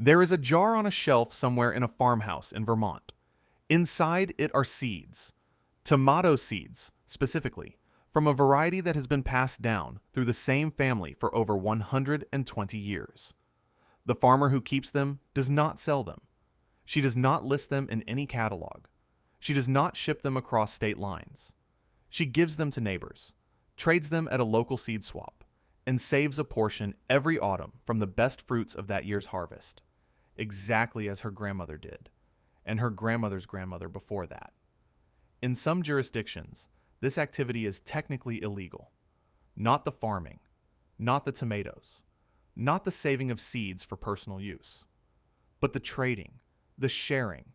There is a jar on a shelf somewhere in a farmhouse in Vermont. Inside it are seeds, tomato seeds specifically, from a variety that has been passed down through the same family for over 120 years. The farmer who keeps them does not sell them. She does not list them in any catalog. She does not ship them across state lines. She gives them to neighbors, trades them at a local seed swap, and saves a portion every autumn from the best fruits of that year's harvest, exactly as her grandmother did, and her grandmother's grandmother before that. In some jurisdictions, this activity is technically illegal. Not the farming, not the tomatoes, not the saving of seeds for personal use, but the trading, the sharing,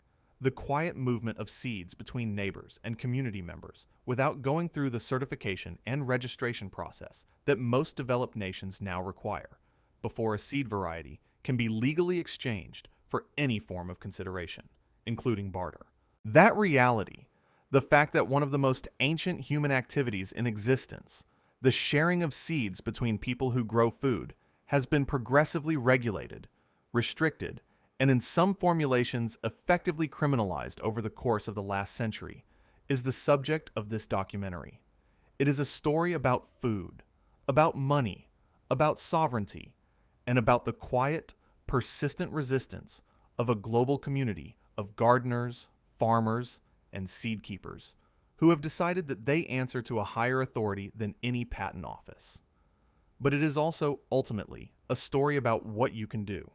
the quiet movement of seeds between neighbors and community members without going through the certification and registration process that most developed nations now require before a seed variety can be legally exchanged for any form of consideration, including barter. That reality, the fact that one of the most ancient human activities in existence, the sharing of seeds between people who grow food, has been progressively regulated, restricted, and in some formulations effectively criminalized over the course of the last century, is the subject of this documentary. It is a story about food, about money, about sovereignty, and about the quiet, persistent resistance of a global community of gardeners, farmers, and seed keepers who have decided that they answer to a higher authority than any patent office. But it is also, ultimately, a story about what you can do,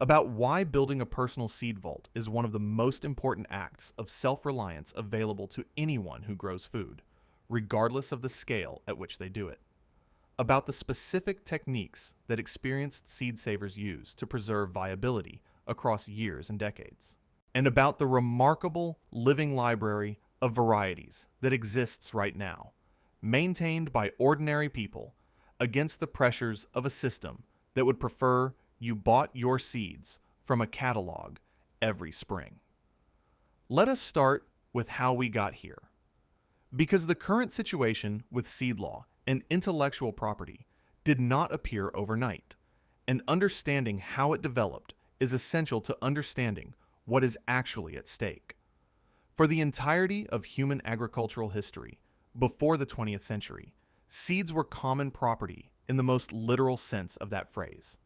about why building a personal seed vault is one of the most important acts of self-reliance available to anyone who grows food, regardless of the scale at which they do it, about the specific techniques that experienced seed savers use to preserve viability across years and decades, and about the remarkable living library of varieties that exists right now, maintained by ordinary people against the pressures of a system that would prefer you bought your seeds from a catalog every spring. Let us start with how we got here. Because the current situation with seed law and intellectual property did not appear overnight, and understanding how it developed is essential to understanding what is actually at stake. For the entirety of human agricultural history, before the 20th century, seeds were common property in the most literal sense of that phrase.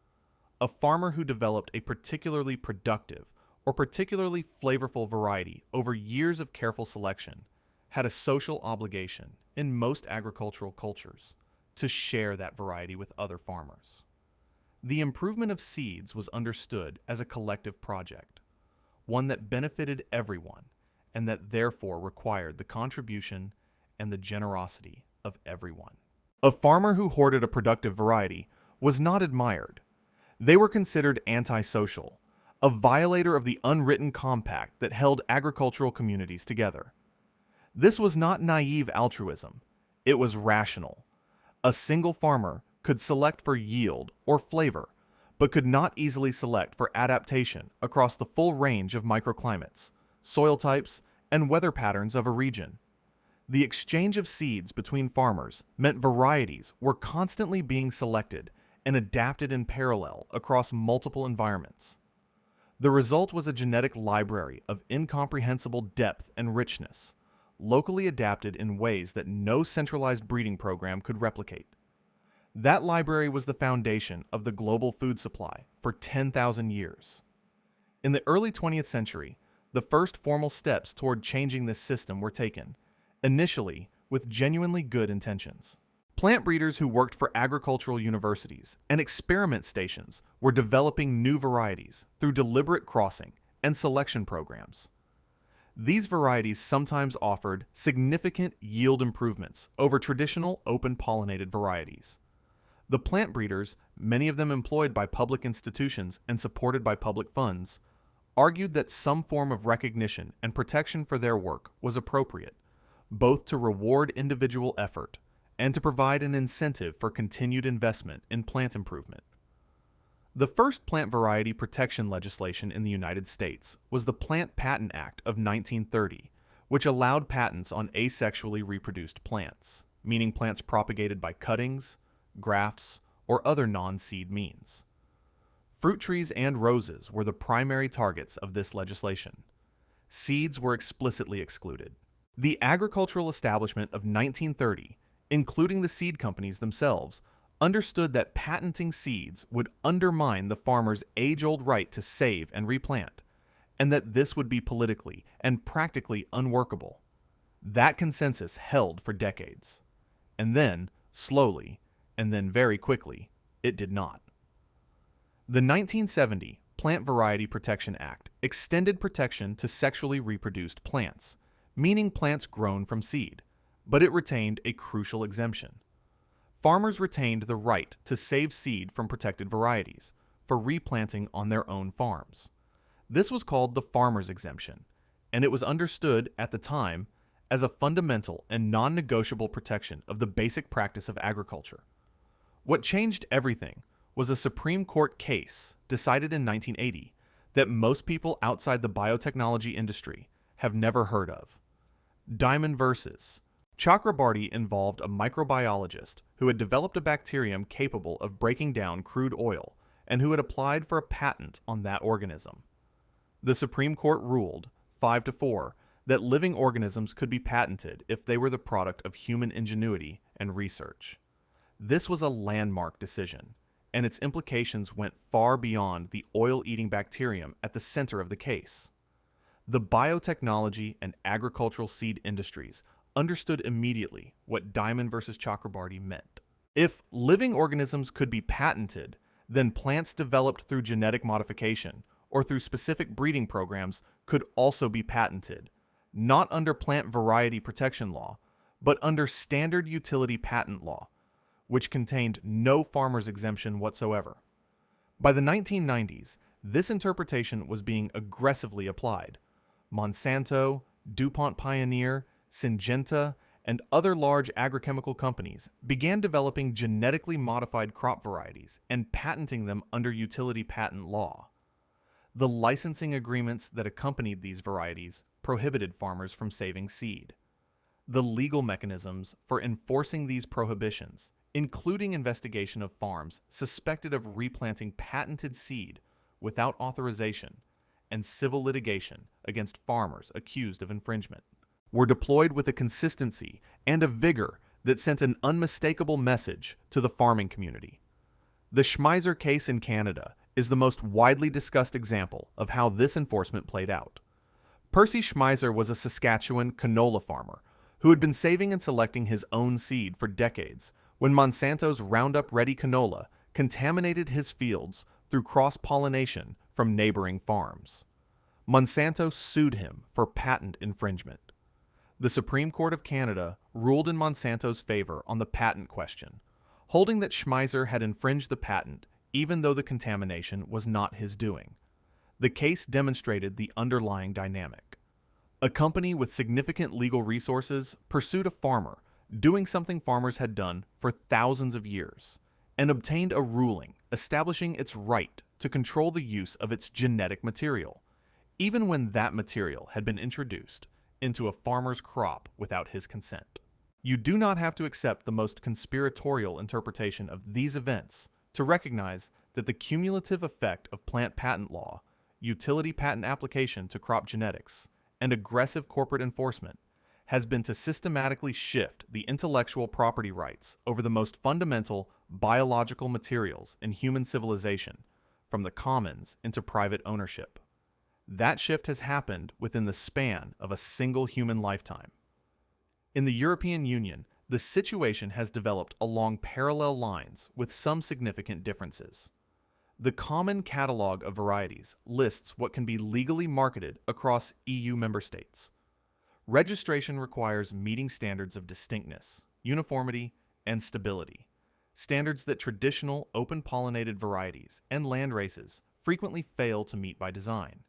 A farmer who developed a particularly productive or particularly flavorful variety over years of careful selection had a social obligation in most agricultural cultures to share that variety with other farmers. The improvement of seeds was understood as a collective project, one that benefited everyone and that therefore required the contribution and the generosity of everyone. A farmer who hoarded a productive variety was not admired. They were considered antisocial, a violator of the unwritten compact that held agricultural communities together. This was not naive altruism, it was rational. A single farmer could select for yield or flavor, but could not easily select for adaptation across the full range of microclimates, soil types, and weather patterns of a region. The exchange of seeds between farmers meant varieties were constantly being selected and adapted in parallel across multiple environments. The result was a genetic library of incomprehensible depth and richness, locally adapted in ways that no centralized breeding program could replicate. That library was the foundation of the global food supply for 10,000 years. In the early 20th century, the first formal steps toward changing this system were taken, initially with genuinely good intentions. Plant breeders who worked for agricultural universities and experiment stations were developing new varieties through deliberate crossing and selection programs. These varieties sometimes offered significant yield improvements over traditional open-pollinated varieties. The plant breeders, many of them employed by public institutions and supported by public funds, argued that some form of recognition and protection for their work was appropriate, both to reward individual effort and to provide an incentive for continued investment in plant improvement. The first plant variety protection legislation in the United States was the Plant Patent Act of 1930, which allowed patents on asexually reproduced plants, meaning plants propagated by cuttings, grafts, or other non-seed means. Fruit trees and roses were the primary targets of this legislation. Seeds were explicitly excluded. The agricultural establishment of 1930, including the seed companies themselves, understood that patenting seeds would undermine the farmer's age-old right to save and replant, and that this would be politically and practically unworkable. That consensus held for decades. And then, slowly, and then very quickly, it did not. The 1970 Plant Variety Protection Act extended protection to sexually reproduced plants, meaning plants grown from seed, but it retained a crucial exemption. Farmers retained the right to save seed from protected varieties for replanting on their own farms. This was called the farmer's exemption, and it was understood at the time as a fundamental and non-negotiable protection of the basic practice of agriculture. What changed everything was a Supreme Court case decided in 1980 that most people outside the biotechnology industry have never heard of. Diamond versus Chakrabarty involved a microbiologist who had developed a bacterium capable of breaking down crude oil and who had applied for a patent on that organism. The Supreme Court ruled, 5-4, that living organisms could be patented if they were the product of human ingenuity and research. This was a landmark decision, and its implications went far beyond the oil-eating bacterium at the center of the case. The biotechnology and agricultural seed industries understood immediately what Diamond versus Chakrabarty meant. If living organisms could be patented, then plants developed through genetic modification or through specific breeding programs could also be patented, not under plant variety protection law, but under standard utility patent law, which contained no farmer's exemption whatsoever. By the 1990s, this interpretation was being aggressively applied. Monsanto, DuPont Pioneer, Syngenta, and other large agrochemical companies began developing genetically modified crop varieties and patenting them under utility patent law. The licensing agreements that accompanied these varieties prohibited farmers from saving seed. The legal mechanisms for enforcing these prohibitions, including investigation of farms suspected of replanting patented seed without authorization, and civil litigation against farmers accused of infringement, were deployed with a consistency and a vigor that sent an unmistakable message to the farming community. The Schmeiser case in Canada is the most widely discussed example of how this enforcement played out. Percy Schmeiser was a Saskatchewan canola farmer who had been saving and selecting his own seed for decades when Monsanto's Roundup Ready canola contaminated his fields through cross-pollination from neighboring farms. Monsanto sued him for patent infringement. The Supreme Court of Canada ruled in Monsanto's favor on the patent question, holding that Schmeiser had infringed the patent even though the contamination was not his doing. The case demonstrated the underlying dynamic. A company with significant legal resources pursued a farmer doing something farmers had done for thousands of years, and obtained a ruling establishing its right to control the use of its genetic material, even when that material had been introduced into a farmer's crop without his consent. You do not have to accept the most conspiratorial interpretation of these events to recognize that the cumulative effect of plant patent law, utility patent application to crop genetics, and aggressive corporate enforcement has been to systematically shift the intellectual property rights over the most fundamental biological materials in human civilization from the commons into private ownership. That shift has happened within the span of a single human lifetime. In the European Union, the situation has developed along parallel lines with some significant differences. The Common Catalog of Varieties lists what can be legally marketed across EU member states. Registration requires meeting standards of distinctness, uniformity, and stability, standards that traditional open-pollinated varieties and land races frequently fail to meet by design.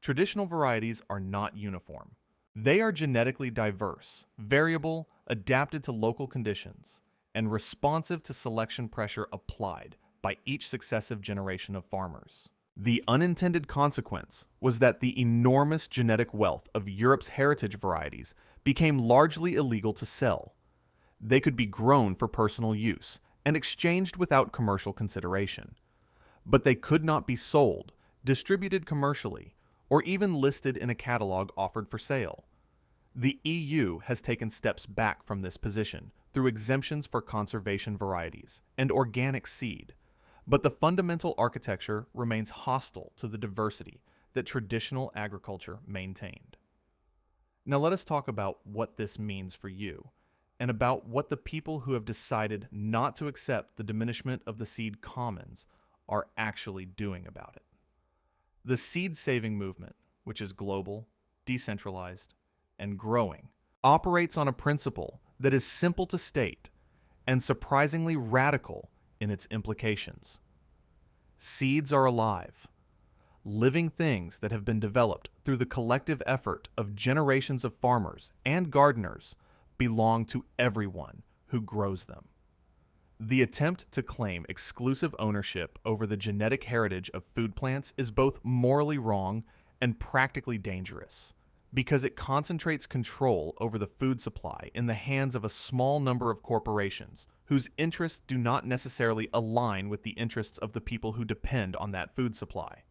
Traditional varieties are not uniform. They are genetically diverse, variable, adapted to local conditions, and responsive to selection pressure applied by each successive generation of farmers. The unintended consequence was that the enormous genetic wealth of Europe's heritage varieties became largely illegal to sell. They could be grown for personal use and exchanged without commercial consideration. but they could not be sold, distributed commercially, or even listed in a catalog offered for sale. The EU has taken steps back from this position through exemptions for conservation varieties and organic seed, but the fundamental architecture remains hostile to the diversity that traditional agriculture maintained. Now let us talk about what this means for you, and about what the people who have decided not to accept the diminishment of the seed commons are actually doing about it. The seed-saving movement, which is global, decentralized, and growing, operates on a principle that is simple to state and surprisingly radical in its implications. Seeds are alive, living things that have been developed through the collective effort of generations of farmers and gardeners belong to everyone who grows them. The attempt to claim exclusive ownership over the genetic heritage of food plants is both morally wrong and practically dangerous, because it concentrates control over the food supply in the hands of a small number of corporations whose interests do not necessarily align with the interests of the people who depend on that food supply.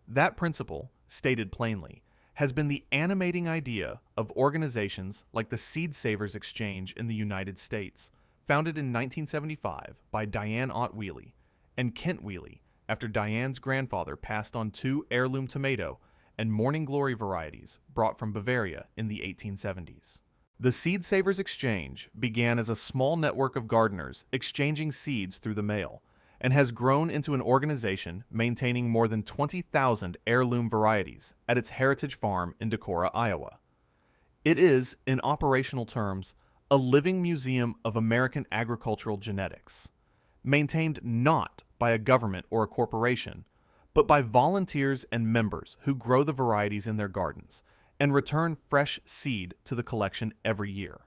That principle, stated plainly, has been the animating idea of organizations like the Seed Savers Exchange in the United States, founded in 1975 by Diane Ott Wheely and Kent Wheely after Diane's grandfather passed on 2 heirloom tomato and Morning Glory varieties brought from Bavaria in the 1870s. The Seed Savers Exchange began as a small network of gardeners exchanging seeds through the mail, and has grown into an organization maintaining more than 20,000 heirloom varieties at its heritage farm in Decorah, Iowa. It is, in operational terms, a living museum of American agricultural genetics, maintained not by a government or a corporation, but by volunteers and members who grow the varieties in their gardens and return fresh seed to the collection every year.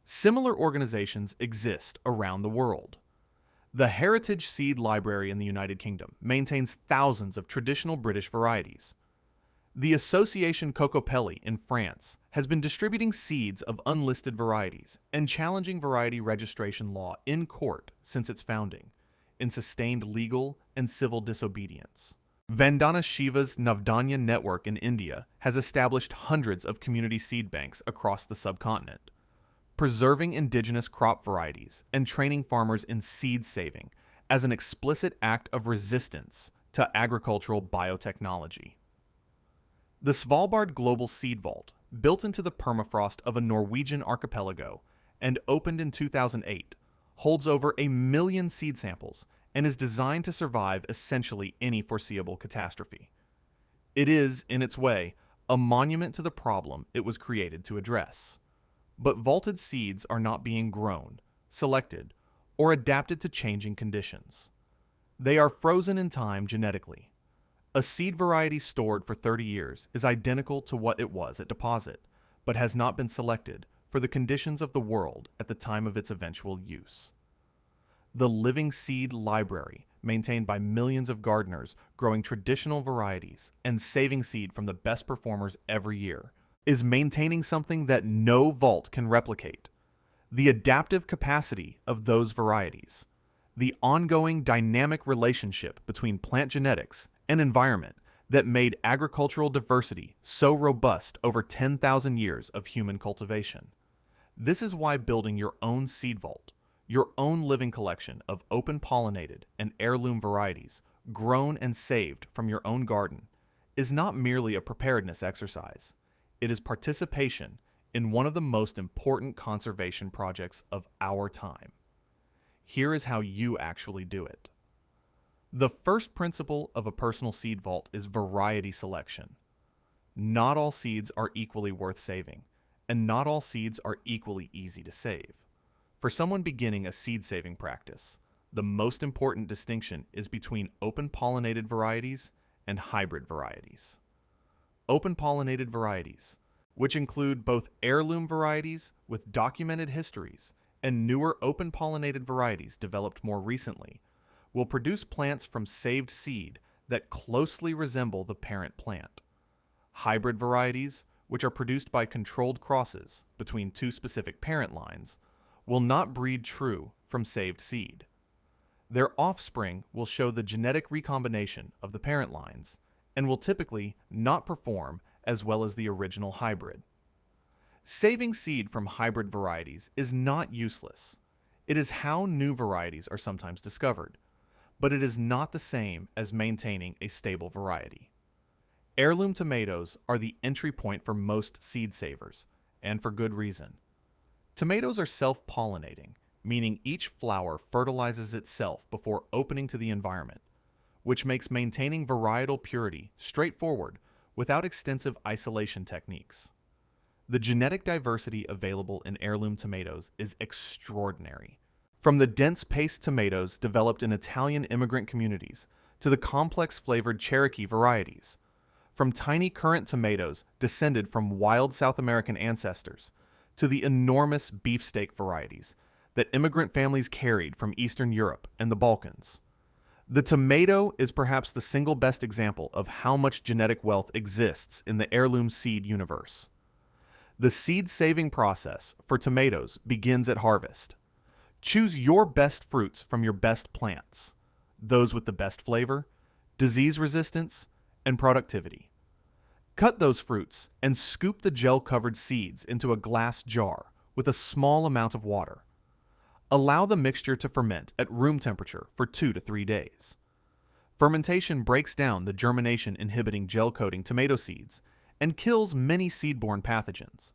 Similar organizations exist around the world. The Heritage Seed Library in the United Kingdom maintains thousands of traditional British varieties. The Association Cocopelli in France has been distributing seeds of unlisted varieties and challenging variety registration law in court since its founding, in sustained legal and civil disobedience. Vandana Shiva's Navdanya network in India has established hundreds of community seed banks across the subcontinent, preserving indigenous crop varieties and training farmers in seed saving as an explicit act of resistance to agricultural biotechnology. The Svalbard Global Seed Vault, built into the permafrost of a Norwegian archipelago and opened in 2008, holds over 1 million seed samples and is designed to survive essentially any foreseeable catastrophe. It is, in its way, a monument to the problem it was created to address. But vaulted seeds are not being grown, selected, or adapted to changing conditions. They are frozen in time genetically. A seed variety stored for 30 years is identical to what it was at deposit, but has not been selected for the conditions of the world at the time of its eventual use. The Living Seed Library, maintained by millions of gardeners growing traditional varieties and saving seed from the best performers every year, is maintaining something that no vault can replicate: the adaptive capacity of those varieties, the ongoing dynamic relationship between plant genetics and environment that made agricultural diversity so robust over 10,000 years of human cultivation. This is why building your own seed vault, your own living collection of open-pollinated and heirloom varieties grown and saved from your own garden, is not merely a preparedness exercise. It is participation in one of the most important conservation projects of our time. Here is how you actually do it. The first principle of a personal seed vault is variety selection. Not all seeds are equally worth saving, and not all seeds are equally easy to save. For someone beginning a seed saving practice, the most important distinction is between open-pollinated varieties and hybrid varieties. Open-pollinated varieties, which include both heirloom varieties with documented histories and newer open-pollinated varieties developed more recently, will produce plants from saved seed that closely resemble the parent plant. Hybrid varieties, which are produced by controlled crosses between 2 specific parent lines, will not breed true from saved seed. Their offspring will show the genetic recombination of the parent lines and will typically not perform as well as the original hybrid. Saving seed from hybrid varieties is not useless. It is how new varieties are sometimes discovered, but it is not the same as maintaining a stable variety. Heirloom tomatoes are the entry point for most seed savers, and for good reason. Tomatoes are self-pollinating, meaning each flower fertilizes itself before opening to the environment, which makes maintaining varietal purity straightforward without extensive isolation techniques. The genetic diversity available in heirloom tomatoes is extraordinary. From the dense paste tomatoes developed in Italian immigrant communities to the complex flavored Cherokee varieties, from tiny currant tomatoes descended from wild South American ancestors to the enormous beefsteak varieties that immigrant families carried from Eastern Europe and the Balkans. The tomato is perhaps the single best example of how much genetic wealth exists in the heirloom seed universe. The seed-saving process for tomatoes begins at harvest. Choose your best fruits from your best plants, those with the best flavor, disease resistance, and productivity. Cut those fruits and scoop the gel-covered seeds into a glass jar with a small amount of water. Allow the mixture to ferment at room temperature for 2 to 3 days. Fermentation breaks down the germination-inhibiting gel-coating tomato seeds and kills many seed-borne pathogens.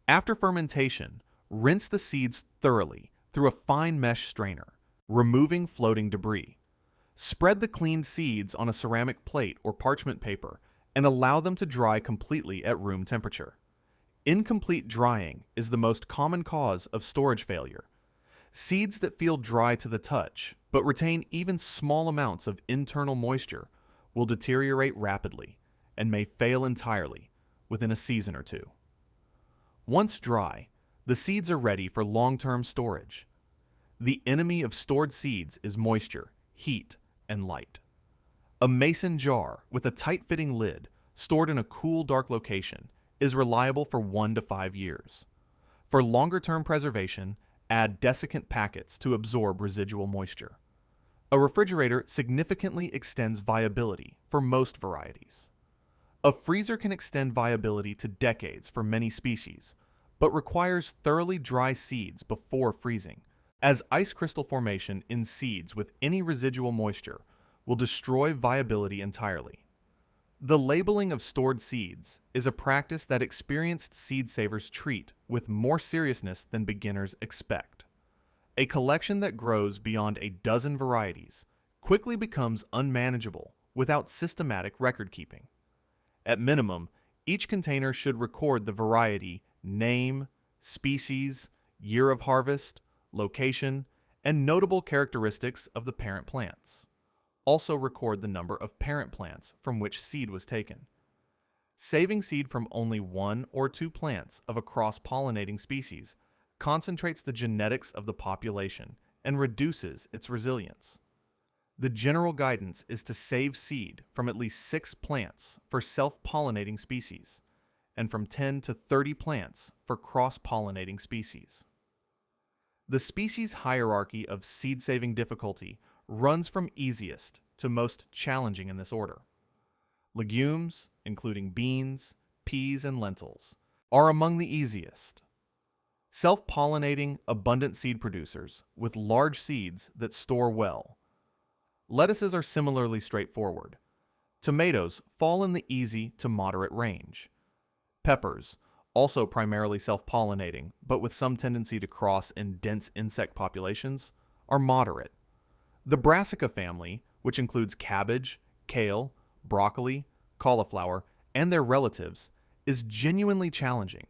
After fermentation, rinse the seeds thoroughly through a fine mesh strainer, removing floating debris. Spread the cleaned seeds on a ceramic plate or parchment paper and allow them to dry completely at room temperature. Incomplete drying is the most common cause of storage failure. Seeds that feel dry to the touch but retain even small amounts of internal moisture will deteriorate rapidly and may fail entirely within a season or two. Once dry, the seeds are ready for long-term storage. The enemy of stored seeds is moisture, heat, and light. A mason jar with a tight-fitting lid stored in a cool, dark location is reliable for 1 to 5 years. For longer-term preservation, add desiccant packets to absorb residual moisture. A refrigerator significantly extends viability for most varieties. A freezer can extend viability to decades for many species, but requires thoroughly dry seeds before freezing, as ice crystal formation in seeds with any residual moisture will destroy viability entirely. The labeling of stored seeds is a practice that experienced seed savers treat with more seriousness than beginners expect. A collection that grows beyond a dozen varieties quickly becomes unmanageable without systematic record keeping. At minimum, each container should record the variety, name, species, year of harvest, location, and notable characteristics of the parent plants. Also record the number of parent plants from which seed was taken. Saving seed from only 1 or 2 plants of a cross-pollinating species concentrates the genetics of the population and reduces its resilience. The general guidance is to save seed from at least 6 plants for self-pollinating species, and from 10 to 30 plants for cross-pollinating species. The species hierarchy of seed-saving difficulty runs from easiest to most challenging in this order. Legumes, including beans, peas, and lentils, are among the easiest. Self-pollinating, abundant seed producers with large seeds that store well. Lettuces are similarly straightforward. Tomatoes fall in the easy to moderate range. Peppers, also primarily self-pollinating, but with some tendency to cross in dense insect populations, are moderate. The brassica family, which includes cabbage, kale, broccoli, cauliflower, and their relatives, is genuinely challenging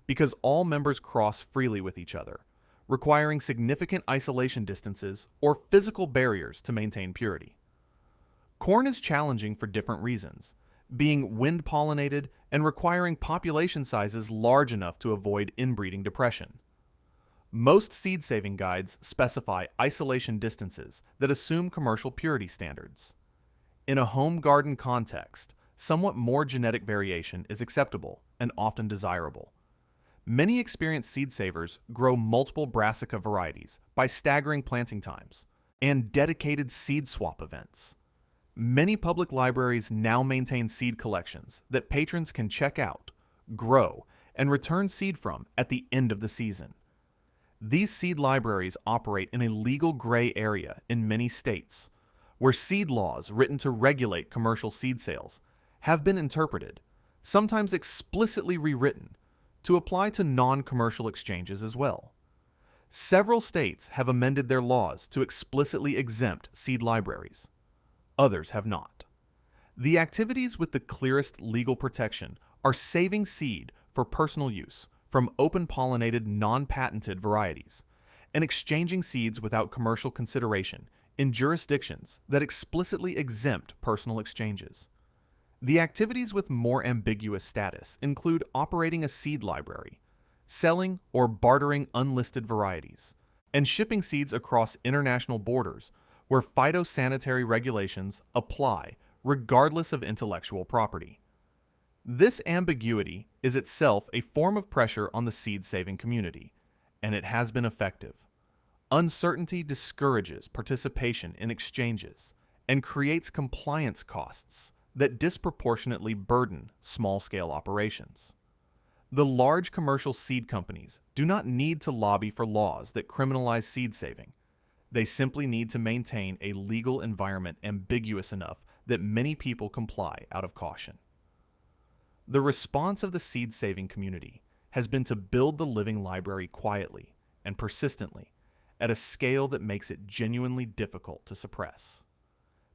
because all members cross freely with each other, requiring significant isolation distances or physical barriers to maintain purity. Corn is challenging for different reasons, being wind-pollinated and requiring population sizes large enough to avoid inbreeding depression. Most seed-saving guides specify isolation distances that assume commercial purity standards. In a home garden context, somewhat more genetic variation is acceptable and often desirable. Many experienced seed savers grow multiple brassica varieties by staggering planting times, and dedicated seed swap events. Many public libraries now maintain seed collections that patrons can check out, grow, and return seed from at the end of the season. These seed libraries operate in a legal gray area in many states, where seed laws written to regulate commercial seed sales have been interpreted, sometimes explicitly rewritten, to apply to non-commercial exchanges as well. Several states have amended their laws to explicitly exempt seed libraries. Others have not. The activities with the clearest legal protection are saving seed for personal use from open-pollinated, non-patented varieties, and exchanging seeds without commercial consideration in jurisdictions that explicitly exempt personal exchanges. The activities with more ambiguous status include operating a seed library, selling or bartering unlisted varieties, and shipping seeds across international borders where phytosanitary regulations apply regardless of intellectual property. This ambiguity is itself a form of pressure on the seed-saving community, and it has been effective. Uncertainty discourages participation in exchanges and creates compliance costs that disproportionately burden small-scale operations. The large commercial seed companies do not need to lobby for laws that criminalize seed saving. They simply need to maintain a legal environment ambiguous enough that many people comply out of caution. The response of the seed-saving community has been to build the living library quietly and persistently at a scale that makes it genuinely difficult to suppress.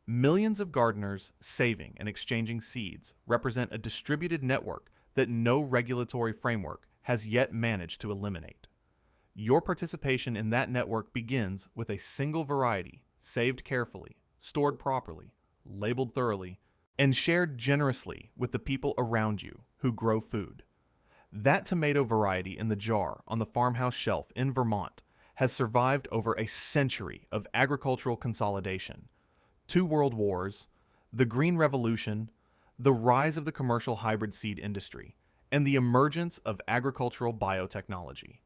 Millions of gardeners saving and exchanging seeds represent a distributed network that no regulatory framework has yet managed to eliminate. Your participation in that network begins with a single variety, saved carefully, stored properly, labeled thoroughly, and shared generously with the people around you who grow food. That tomato variety in the jar on the farmhouse shelf in Vermont has survived over a century of agricultural consolidation, 2 world wars, the Green Revolution, the rise of the commercial hybrid seed industry, and the emergence of agricultural biotechnology.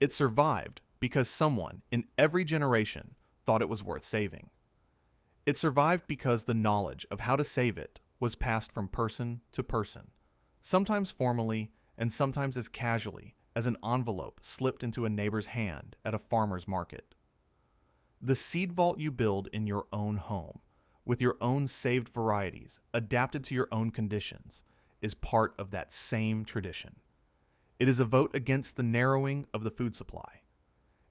It survived because someone in every generation thought it was worth saving. It survived because the knowledge of how to save it was passed from person to person, sometimes formally and sometimes as casually as an envelope slipped into a neighbor's hand at a farmer's market. The seed vault you build in your own home, with your own saved varieties adapted to your own conditions, is part of that same tradition. It is a vote against the narrowing of the food supply.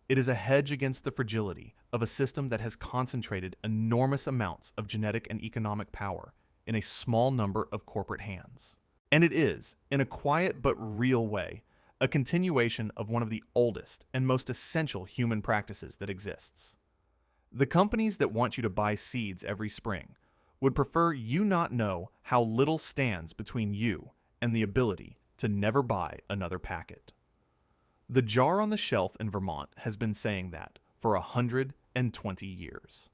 It is a hedge against the fragility of a system that has concentrated enormous amounts of genetic and economic power in a small number of corporate hands. And it is, in a quiet but real way, a continuation of one of the oldest and most essential human practices that exists. The companies that want you to buy seeds every spring would prefer you not know how little stands between you and the ability to never buy another packet. The jar on the shelf in Vermont has been saying that for 120 years.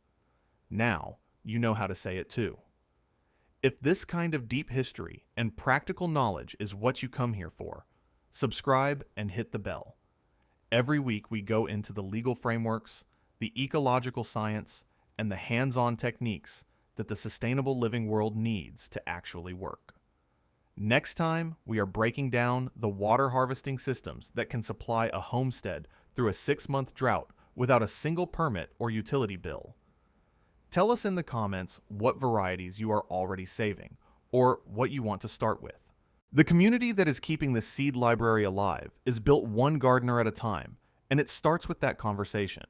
Now you know how to say it too. If this kind of deep history and practical knowledge is what you come here for, subscribe and hit the bell. Every week we go into the legal frameworks, the ecological science, and the hands-on techniques that the sustainable living world needs to actually work. Next time, we are breaking down the water harvesting systems that can supply a homestead through a 6-month drought without a single permit or utility bill. Tell us in the comments what varieties you are already saving, or what you want to start with. The community that is keeping the seed library alive is built one gardener at a time, and it starts with that conversation.